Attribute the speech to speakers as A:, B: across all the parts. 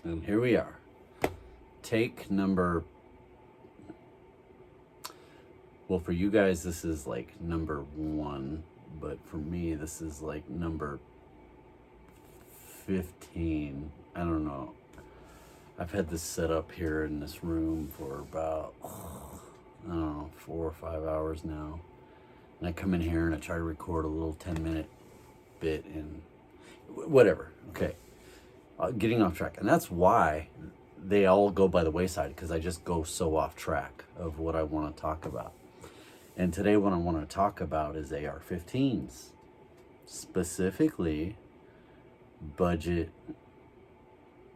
A: And here we are. Take number... Well, for you guys, this is like number 1. But for me, this is like number 15. I don't know. I've had this set up here in this room for about, I don't know, 4 or 5 hours now. And I come in here and I try to record a little 10-minute bit and whatever. Okay. Getting off track. And that's why they all go by the wayside, because I just go so off track of what I want to talk about. And today what I want to talk about is AR-15s. Specifically, budget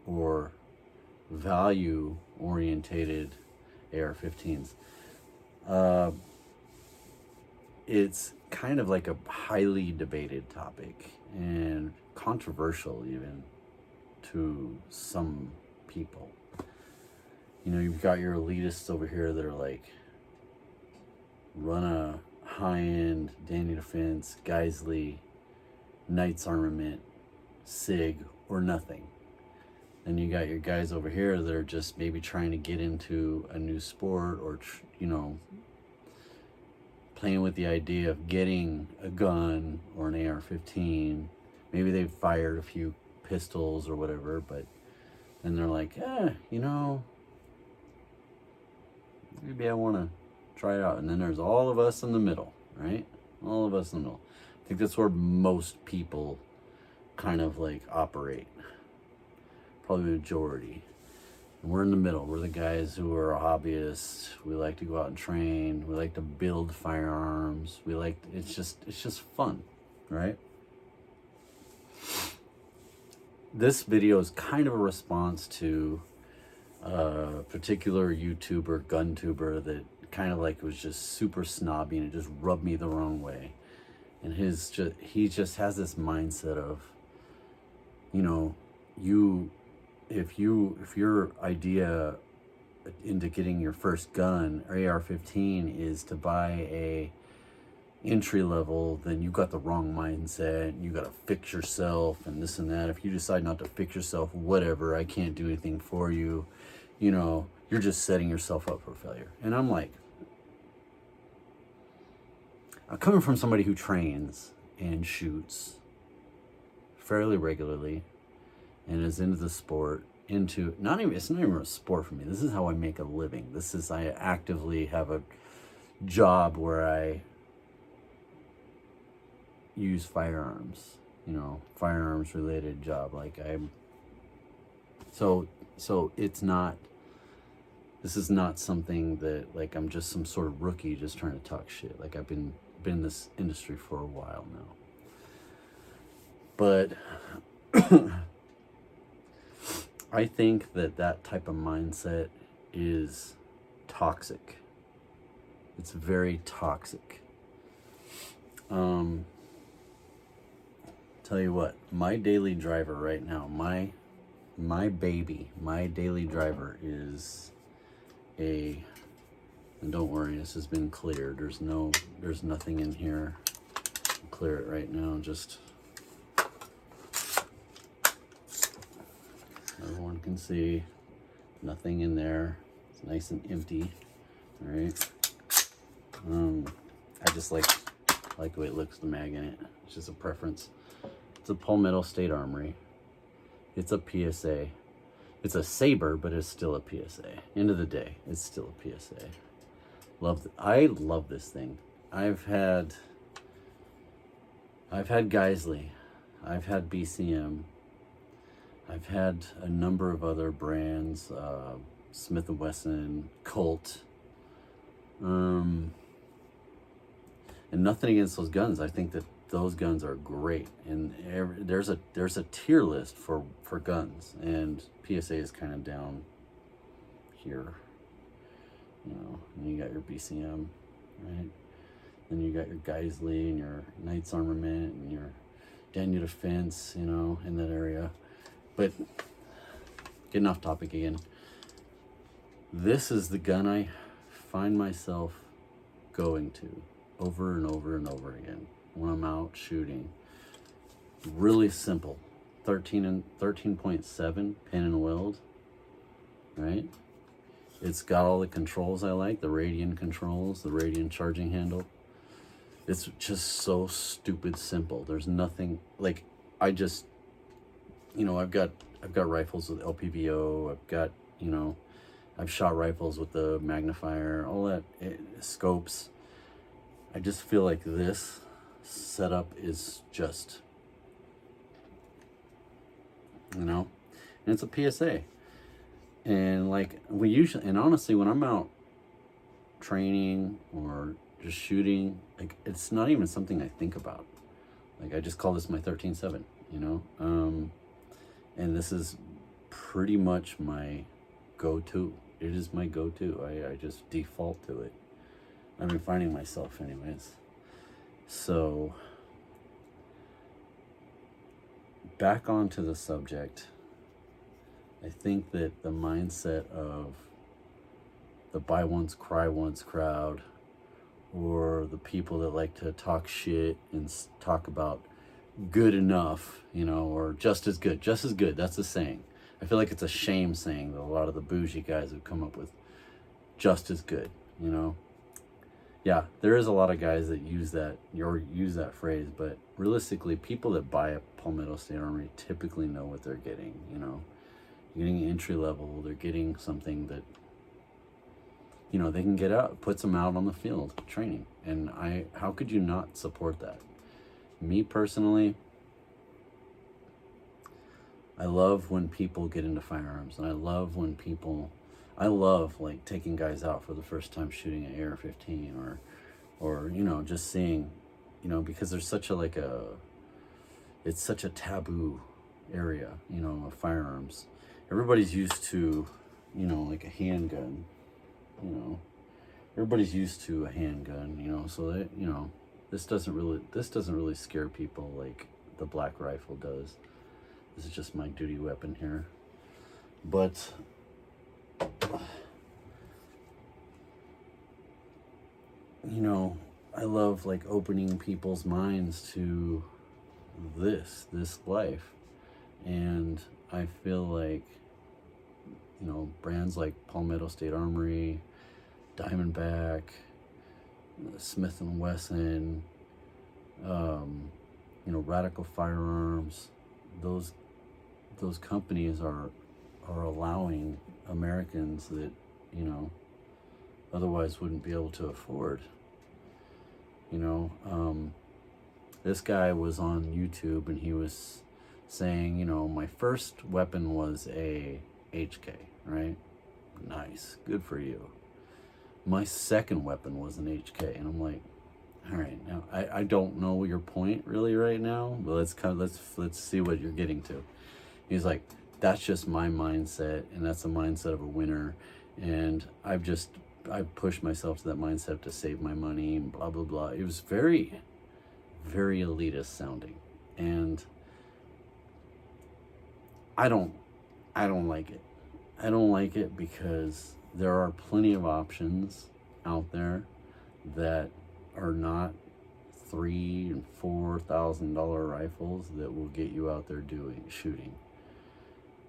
A: or value-orientated AR-15s. It's kind of like a highly debated topic and controversial even to some people. You know, you've got your elitists over here that are like, run a high-end Danny Defense, Geisley, Knights Armament, SIG, or nothing. Then you got your guys over here that are just maybe trying to get into a new sport, or, you know, playing with the idea of getting a gun or an AR-15. Maybe they've fired a few pistols or whatever, but then they're like, you know, maybe I want to try it out. And then there's all of us in the middle, right? All of us in the middle. I think that's where most people kind of like operate. Probably the majority. And we're in the middle. We're the guys who are hobbyists. We like to go out and train. We like to build firearms. We like, it's just fun, right? This video is kind of a response to a particular YouTuber, gun tuber, that kind of like was just super snobby and it just rubbed me the wrong way. And he just has this mindset of, you know, if your idea into getting your first gun, or AR-15, is to buy a entry level, then you got the wrong mindset. You got to fix yourself and this and that. If you decide not to fix yourself, whatever, I can't do anything for you. You know, you're just setting yourself up for failure. And I'm like, I'm coming from somebody who trains and shoots fairly regularly and is into the sport, it's not even a sport for me. This is how I make a living. I actively have a job where I use firearms, you know, firearms related job. Like so it's not, this is not something that like I'm just some sort of rookie just trying to talk shit. Like I've been in this industry for a while now. But I think that type of mindset is toxic. It's very toxic. Tell you what, my daily driver right now, my daily driver is and don't worry, this has been cleared. There's nothing in here. I'll clear it right now, just everyone can see. Nothing in there. It's nice and empty. All right. I just like the way it looks, the mag in it. It's just a preference. It's a Palmetto State Armory. It's a PSA. It's a Saber, but it's still a PSA. End of the day, it's still a PSA. I love this thing. I've had Geisley. I've had BCM. I've had a number of other brands, Smith & Wesson, Colt, and nothing against those guns. I think that those guns are great, and there's a tier list for guns, and PSA is kind of down here, you know. And you got your BCM, right? Then you got your Geisley and your Knights Armament and your Daniel Defense, you know, in that area. But getting off topic again, this is the gun I find myself going to over and over and over again when I'm out shooting. Really simple. 13.7 pin and weld, right? It's got all the controls I like, the Radian controls, the Radian charging handle. It's just so stupid simple. There's nothing like, I just, I've got rifles with LPVO. I've got, I've shot rifles with the magnifier, all that, scopes. I just feel like this setup is just, and it's a PSA. And like and honestly, when I'm out training or just shooting, like it's not even something I think about. Like I just call this my 13.7, and this is pretty much my go-to. It is my go-to. I just default to it. I've been finding myself anyways. So back onto the subject. I think that the mindset of the buy once, cry once crowd, or the people that like to talk shit and talk about good enough, or just as good. That's the saying. I feel like it's a shame saying that a lot of the bougie guys have come up with just as good, Yeah, there is a lot of guys that use that phrase, but realistically, people that buy a Palmetto State Armory typically know what they're getting, They're getting entry level, they're getting something that, they can get out, puts them out on the field training. And how could you not support that? Me personally, I love when people get into firearms, and I love like taking guys out for the first time shooting an ar15 or just seeing, because there's such it's such a taboo area, of firearms. Everybody's used to, like a handgun, everybody's used to a handgun, so that, this doesn't really scare people like the black rifle does. This is just my duty weapon here. But I love like opening people's minds to this life. And I feel like, brands like Palmetto State Armory, Diamondback, Smith & Wesson, Radical Firearms, those companies are allowing Americans that, otherwise wouldn't be able to afford. This guy was on YouTube and he was saying, my first weapon was a HK, right? Nice, good for you. My second weapon was an HK, and I'm like, all right, now I don't know your point really right now, but let's see what you're getting to. He's like, that's just my mindset, and that's the mindset of a winner, and I've pushed myself to that mindset to save my money and blah blah blah. It was very, very elitist sounding, and I don't like it. I don't like it because there are plenty of options out there that are not $3,000 and $4,000 rifles that will get you out there shooting.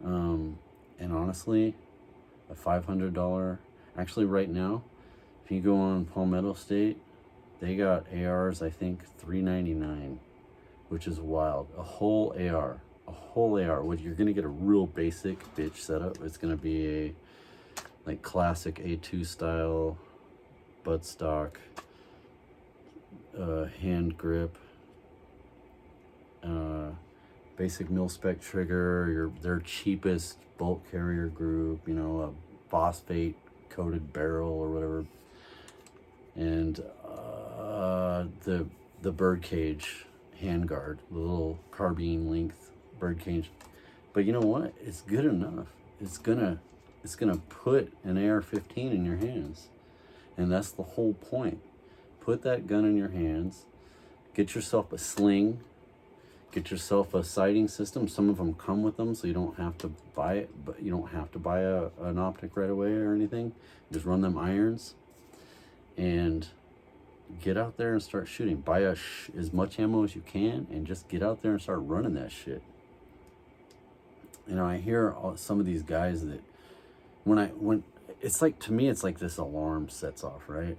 A: And honestly, a $500, actually right now, if you go on Palmetto State, they got ARs, I think $399, which is wild. A whole AR. What you're gonna get a real basic bitch setup. It's gonna be a like classic A2 style buttstock, hand grip, basic mil-spec trigger, their cheapest bolt carrier group, a phosphate coated barrel or whatever, and the birdcage handguard, the little carbine length birdcage. But you know what? It's good enough. It's gonna put an AR-15 in your hands, and that's the whole point. Put that gun in your hands. Get yourself a sling. Get yourself a sighting system. Some of them come with them, so you don't have to buy it. But you don't have to buy an optic right away or anything. Just run them irons, and get out there and start shooting. Buy as much ammo as you can, and just get out there and start running that shit. You know, I hear some of these guys that when it's like, to me, it's like this alarm sets off, right?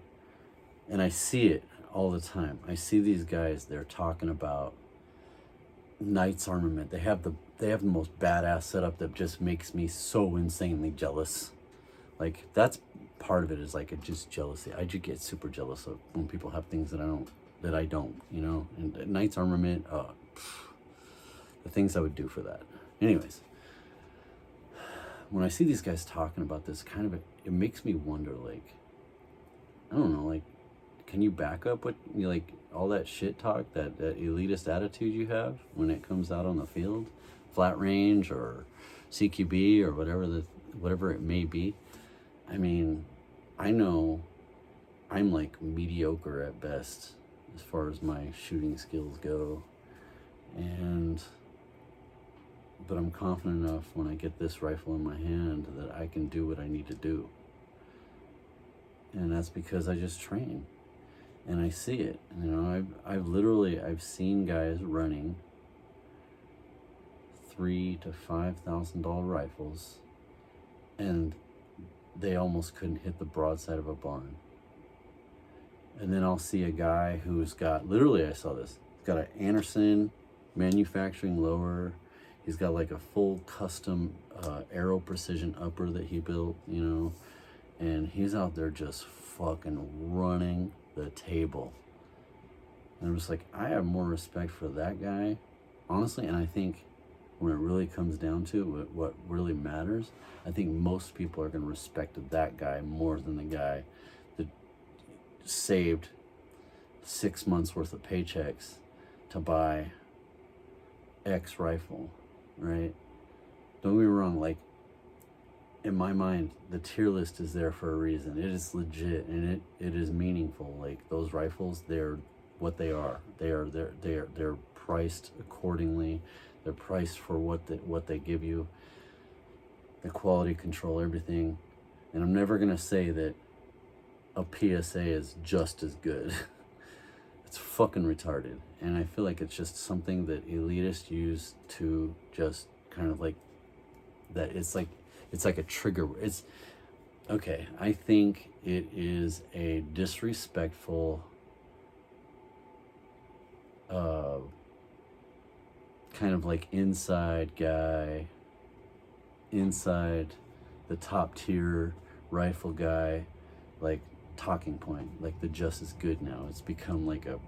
A: And I see it all the time. I see these guys, they're talking about Knight's armament. They have the most badass setup that just makes me so insanely jealous. Like, that's part of it, is like, it's just jealousy. I just get super jealous of when people have things that I don't, you know. And Knight's armament, the things I would do for that. Anyways, when I see these guys talking about this, it makes me wonder, like, I don't know, like, can you back up what you like, all that shit talk, that elitist attitude you have when it comes out on the field, flat range or CQB or whatever it may be? I mean, I know I'm like mediocre at best as far as my shooting skills go, but I'm confident enough when I get this rifle in my hand that I can do what I need to do. And that's because I just train. And I see it. You know, I've seen guys running $3,000 to $5,000 rifles, and they almost couldn't hit the broadside of a barn. And then I'll see a guy who's got, literally I saw this, he's got an Anderson manufacturing lower. He's got like a full custom Aero Precision upper that he built, you know, and he's out there just fucking running the table. And I'm just like, I have more respect for that guy, honestly. And I think when it really comes down to it, what really matters, I think most people are going to respect that guy more than the guy that saved 6 months worth of paychecks to buy X rifle, right? Don't get me wrong, like, in my mind, the tier list is there for a reason. It is legit, and it is meaningful. Like, those rifles, they're what they are. They're priced accordingly. They're priced for what they give you, the quality control, everything. And I'm never gonna say that a PSA is just as good. It's fucking retarded. And I feel like it's just something that elitists use to just kind of like, that it's like a trigger. It's okay. I think it is a disrespectful kind of like inside guy, inside the top tier rifle guy, like talking point, like the just as good now. It's become like a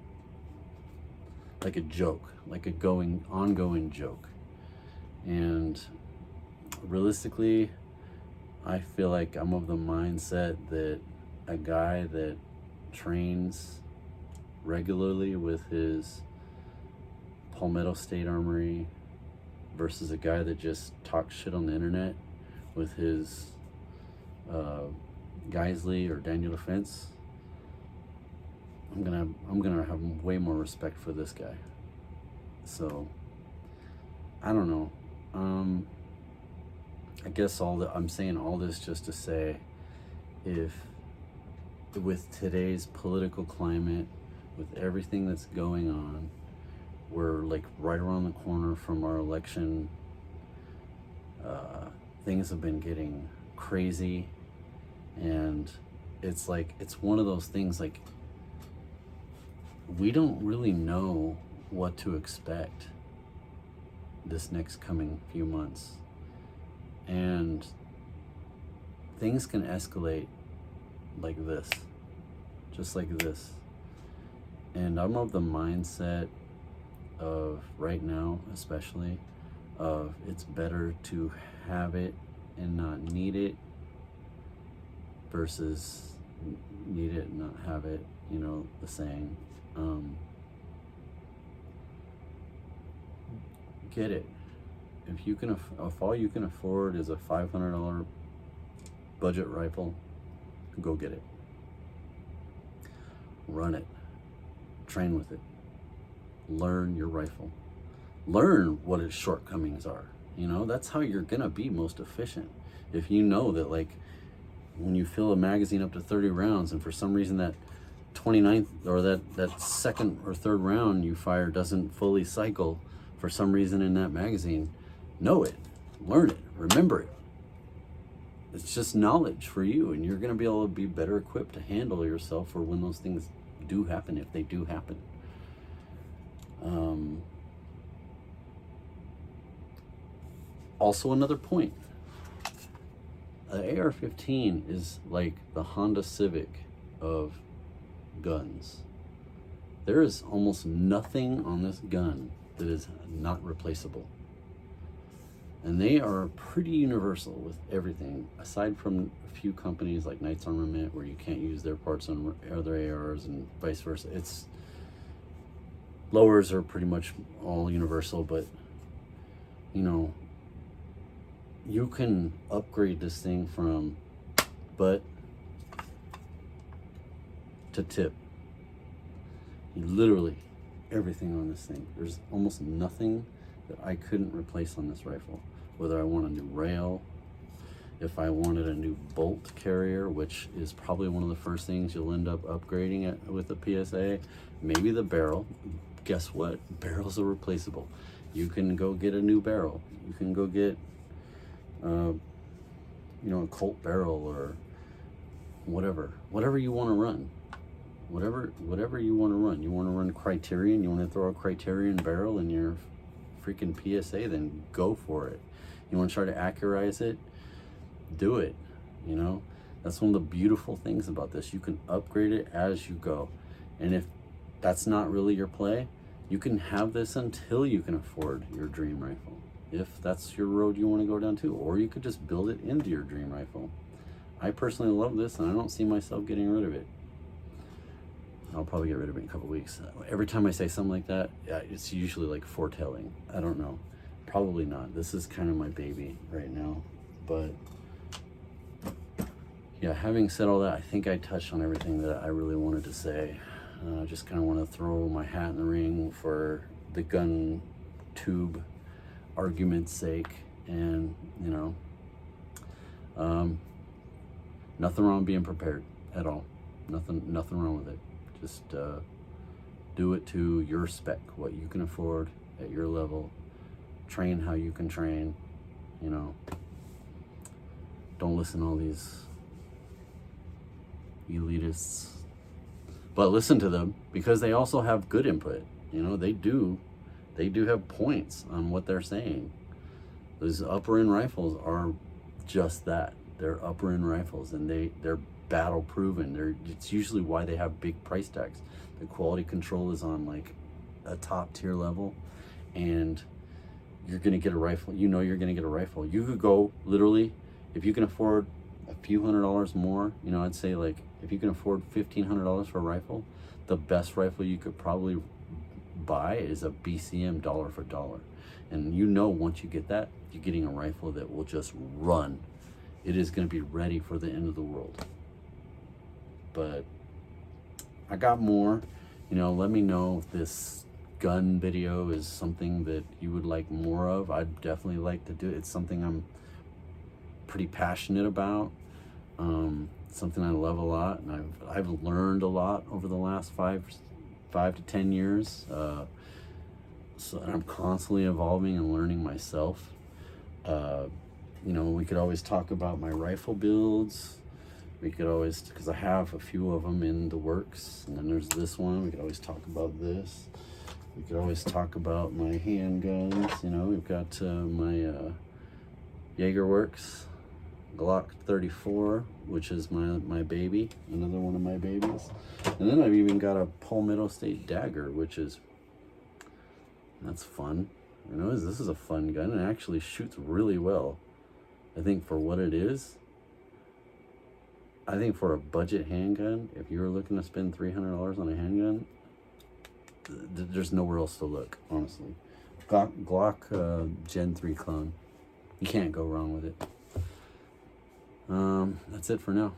A: joke, like a ongoing joke. And realistically, I feel like I'm of the mindset that a guy that trains regularly with his Palmetto State Armory versus a guy that just talks shit on the internet with his Geisley or Daniel Defense, I'm gonna have way more respect for this guy. So I don't know. I guess I'm saying all this just to say, if with today's political climate, with everything that's going on, we're like right around the corner from our election. Things have been getting crazy, and it's like, it's one of those things, like, we don't really know what to expect this next coming few months. And things can escalate like this, just like this. And I'm of the mindset of, right now especially, of it's better to have it and not need it versus need it and not have it, you know, the saying. Get it. If all you can afford is a $500 budget rifle, go get it. Run it. Train with it. Learn your rifle. Learn what its shortcomings are. You know, that's how you're gonna be most efficient. If you know that, like, when you fill a magazine up to 30 rounds and for some reason that 29th or that second or third round you fire doesn't fully cycle for some reason in that magazine, know it. learn it, remember it. It's just knowledge for you, and you're going to be able to be better equipped to handle yourself for when those things do happen, if they do happen. Also, another point, the AR-15 is like the Honda Civic of guns. There is almost nothing on this gun that is not replaceable. And they are pretty universal with everything, aside from a few companies like Knight's Armament, where you can't use their parts on other ARs and vice versa. It's lowers are pretty much all universal, but you know, you can upgrade this thing from butt to tip. Literally everything on this thing. There's almost nothing that I couldn't replace on this rifle. Whether I want a new rail, if I wanted a new bolt carrier, which is probably one of the first things you'll end up upgrading with the PSA, maybe the barrel. Guess what? Barrels are replaceable. You can go get a new barrel. You can go get, a Colt barrel or whatever you want to run. Whatever you want to run. You want to run Criterion, you want to throw a Criterion barrel in your freaking PSA, then go for it. You want to try to accurize it, do it. You know, that's one of the beautiful things about this. You can upgrade it as you go. And if that's not really your play, you can have this until you can afford your dream rifle, if that's your road you want to go down to, or you could just build it into your dream rifle. I personally love this, and I don't see myself getting rid of it. I'll probably get rid of it in a couple weeks. Every time I say something like that, it's usually like foretelling. I don't know. Probably not. This is kind of my baby right now. But yeah, having said all that, I think I touched on everything that I really wanted to say. I just kind of want to throw my hat in the ring for the gun tube argument's sake. And, nothing wrong with being prepared at all. Nothing wrong with it. Just do it to your spec, what you can afford at your level. Train how you can train. Don't listen to all these elitists. But listen to them, because they also have good input. They do have points on what they're saying. Those upper end rifles are just that. They're upper end rifles, and they're battle proven. It's usually why they have big price tags. The quality control is on like a top tier level, and you're gonna get a rifle. You're gonna get a rifle. You could go literally, if you can afford a few $100s more. I'd say like if you can afford $1,500 for a rifle, the best rifle you could probably buy is a BCM dollar for dollar. And once you get that, you're getting a rifle that will just run. It is going to be ready for the end of the world. But I got more. Let me know if this gun video is something that you would like more of. I'd definitely like to do it. It's something I'm pretty passionate about. Something I love a lot, and I've learned a lot over the last 5 to 10 years. So I'm constantly evolving and learning myself. We could always talk about my rifle builds. We could always, because I have a few of them in the works, and then there's this one. We could always talk about this. We could always talk about my handguns. We've got my Jaegerworks Glock 34, which is my baby, another one of my babies. And then I've even got a Palmetto State dagger, that's fun. This is a fun gun, and it actually shoots really well. I think for what it is, I think for a budget handgun, if you were looking to spend $300 on a handgun, there's nowhere else to look, honestly. Glock Gen 3 clone. You can't go wrong with it. That's it for now.